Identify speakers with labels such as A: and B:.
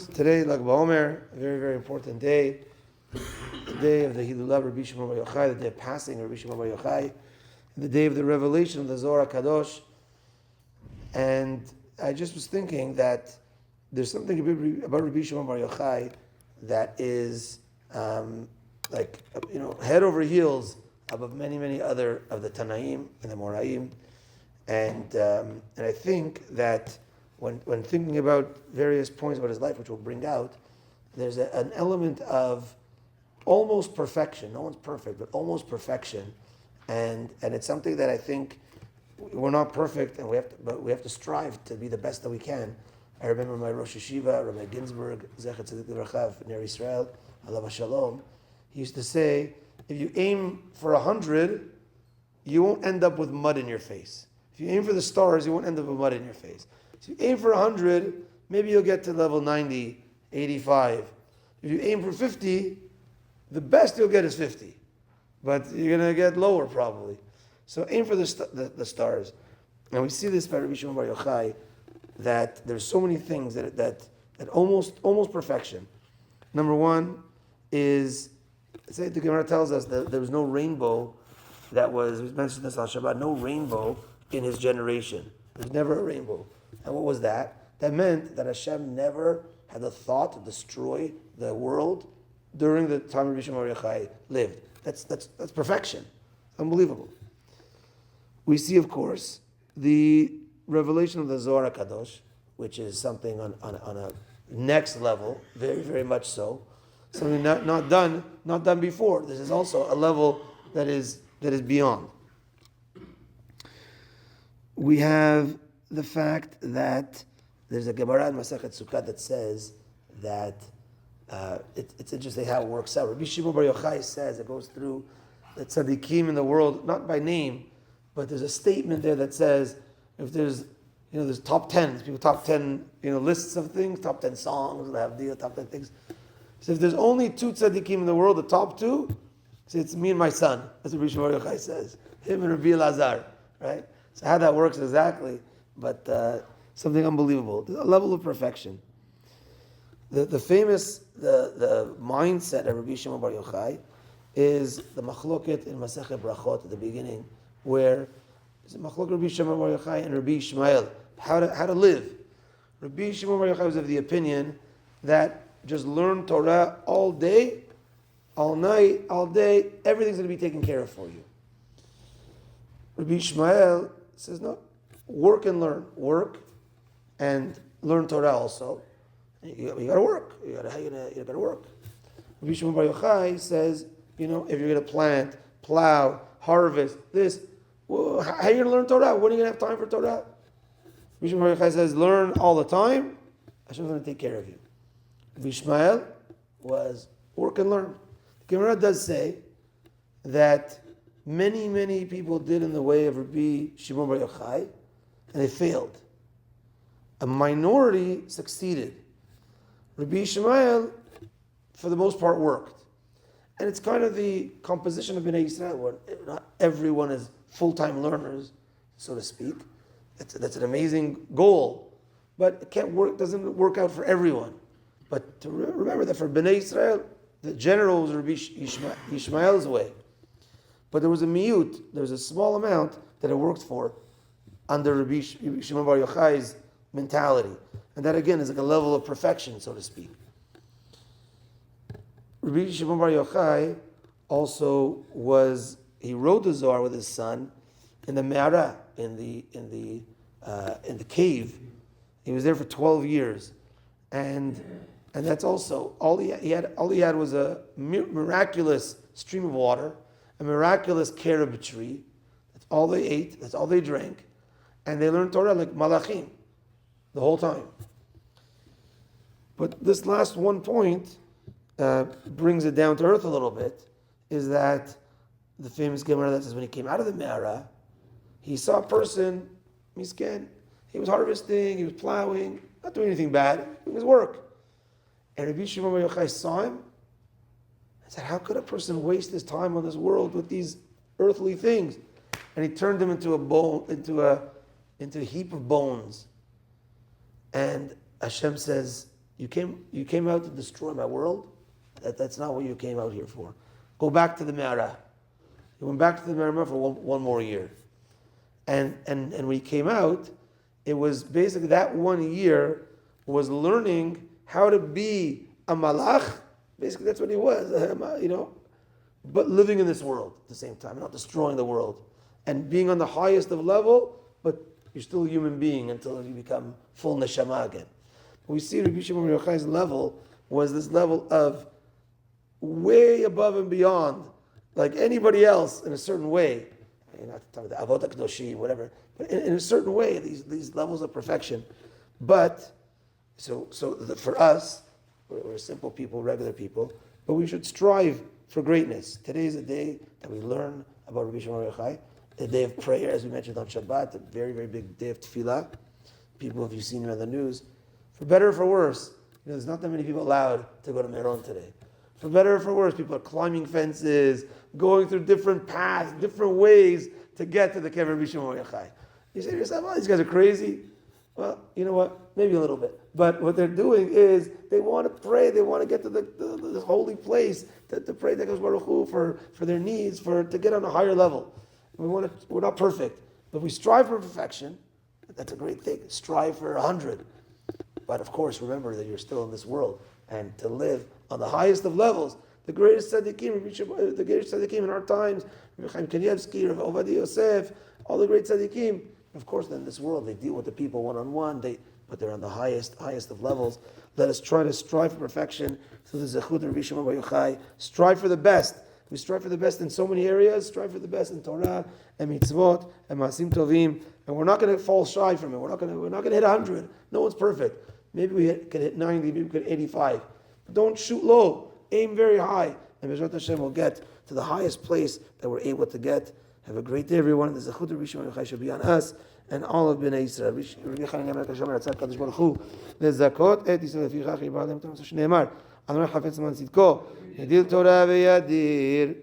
A: Today, Lag BaOmer, a very, very important day. The day of the Hilulah Rabbi Shimon Bar Yochai, the day of passing Rabbi Shimon Bar Yochai, the day of the revelation of the Zohar Kadosh. And I just was thinking that there's something about Rabbi Shimon Bar Yochai that is head over heels above many, many other of the Tanaim and the Moraim. And I think that when thinking about various points about his life, which we'll bring out, there's an element of almost perfection. No one's perfect, but almost perfection, and it's something that I think we're not perfect, and but we have to strive to be the best that we can. I remember my Rosh Yeshiva, Rabbi Ginsburg, Zecher Tzadik L'Bracha, Ner Yisrael, Alav Shalom. He used to say, if you aim for 100, you won't end up with mud in your face. If you aim for the stars, you won't end up with mud in your face. So you aim for 100, maybe you'll get to level 90, 85. If you aim for 50, the best you'll get is 50. But you're going to get lower probably. So aim for the stars. And we see this by Rabbi Shimon Bar Yochai, that there's so many things that almost perfection. Number one is, say the Gemara tells us that there was no rainbow we mentioned this on Shabbat, no rainbow in his generation. There's never a rainbow. And what was that? That meant that Hashem never had the thought to destroy the world during the time Rabbi Shimon Bar Yochai lived. That's perfection. Unbelievable. We see, of course, the revelation of the Zohar Kadosh, which is something on a next level, very, very much so. Something not done before. This is also a level that is beyond. We have the fact that there's a Gemara in Masechet Sukkot that says that it's interesting how it works out. Rabbi Shimon Bar Yochai says, it goes through the tzaddikim in the world, not by name, but there's a statement there that says, if there's top 10, people top 10, lists of things, top 10 songs, top 10 things. So if there's only two tzaddikim in the world, the top two, say it's me and my son. That's what Rabbi Shimon Bar Yochai says. Him and Rabbi Elazar, right? So how that works exactly, but something unbelievable. A level of perfection. The famous the mindset of Rabbi Shimon Bar Yochai is the machloket in Masechet Brachot at the beginning, where it's a machloket Rabbi Shimon Bar Yochai and Rabbi Ishmael, how to live. Rabbi Shimon Bar Yochai was of the opinion that just learn Torah all day, all night, all day, everything's going to be taken care of for you. Rabbi Ishmael says, no, work and learn. Work and learn Torah also. You got to work. You got to work. Rabbi Shimon Bar Yochai says, if you're going to plant, plow, harvest, this, well, how are you going to learn Torah? When are you going to have time for Torah? Rabbi Shimon Bar Yochai says, learn all the time. Hashem's going to take care of you. Rabbi Ishmael was work and learn. The Gemara does say that many, many people did in the way of Rabbi Shimon Bar Yochai, and they failed. A minority succeeded. Rabbi Ishmael, for the most part, worked. And it's kind of the composition of Bnei Yisrael, where not everyone is full-time learners, so to speak. That's an amazing goal, but it doesn't work out for everyone. But to remember that for Bnei Yisrael, the general was Rabbi Ishmael's way. But there was a miyut, there was a small amount that it worked for under Rabbi Shimon Bar Yochai's mentality. And that again is like a level of perfection, so to speak. Rabbi Shimon Bar Yochai also he wrote the Zohar with his son in the Me'ara, in the cave. He was there for 12 years. And that's also, all he had was a miraculous stream of water, a miraculous carob tree. That's all they ate, that's all they drank. And they learned Torah like malachim the whole time. But this last one point brings it down to earth a little bit, is that the famous Gemara that says when he came out of the Me'ara, he saw a person, misken, he was harvesting, he was plowing, not doing anything bad, doing his work. And Rabbi Shimon Bar Yochai saw him and said, how could a person waste his time on this world with these earthly things? And he turned him into a heap of bones. And Hashem says, you came out to destroy my world. That's not what you came out here for. Go back to the Me'ara. He went back to the Me'ara for one more year. And when he came out, it was basically that 1 year was learning how to be a malach. Basically, that's what he was, but living in this world at the same time, not destroying the world. And being on the highest of level, but you're still a human being until you become full neshama again. We see Rabbi Shimon Bar Yochai's level was this level of way above and beyond, like anybody else in a certain way. Not talking about the Avot HaKadoshim, whatever, but in a certain way, these levels of perfection. But, for us, we're simple people, regular people, but we should strive for greatness. Today is a day that we learn about Rabbi Shimon Bar Yochai, a day of prayer, as we mentioned on Shabbat, a very, very big day of tefillah. People, if you've seen him on the news, for better or for worse, there's not that many people allowed to go to Meron today. For better or for worse, people are climbing fences, going through different paths, different ways to get to the Kever Rabbi Shimon Bar Yochai. You say to yourself, oh, these guys are crazy. Well, you know what? Maybe a little bit. But what they're doing is they want to pray. They want to get to the holy place to pray to Hakadosh Baruch Hu for their needs, to get on a higher level. We're not perfect, but we strive for perfection. That's a great thing. Strive for 100. But of course, remember that you're still in this world, and to live on the highest of levels. The greatest tzaddikim in our times, Rabbi Chaim Kanievsky, Rabbi Ovadia Yosef, all the great tzaddikim. Of course, in this world, they deal with the people one-on-one, but they're on the highest of levels. Let us try to strive for perfection through the zechut of Rabbi Shimon Bar Yochai. Strive for the best. We strive for the best in so many areas. Strive for the best in Torah and mitzvot and maasim tovim, and we're not going to fall shy from it. We're not going to hit 100. No one's perfect. Maybe we can hit 90. Maybe we can hit 85. But don't shoot low. Aim very high, and B'ezrat Hashem will get to the highest place that we're able to get. Have a great day, everyone. The zechut of Rabbi Shimon Bar Yochai should be on us and all of Bnei Yisrael. Rabbi Chaim Kanievsky Ratzat Kadosh Baruch Hu lezakot et Yisrael lefichach yibadem tam shneimar. Adonai chafetz man tzidko yadil Torah veyadir.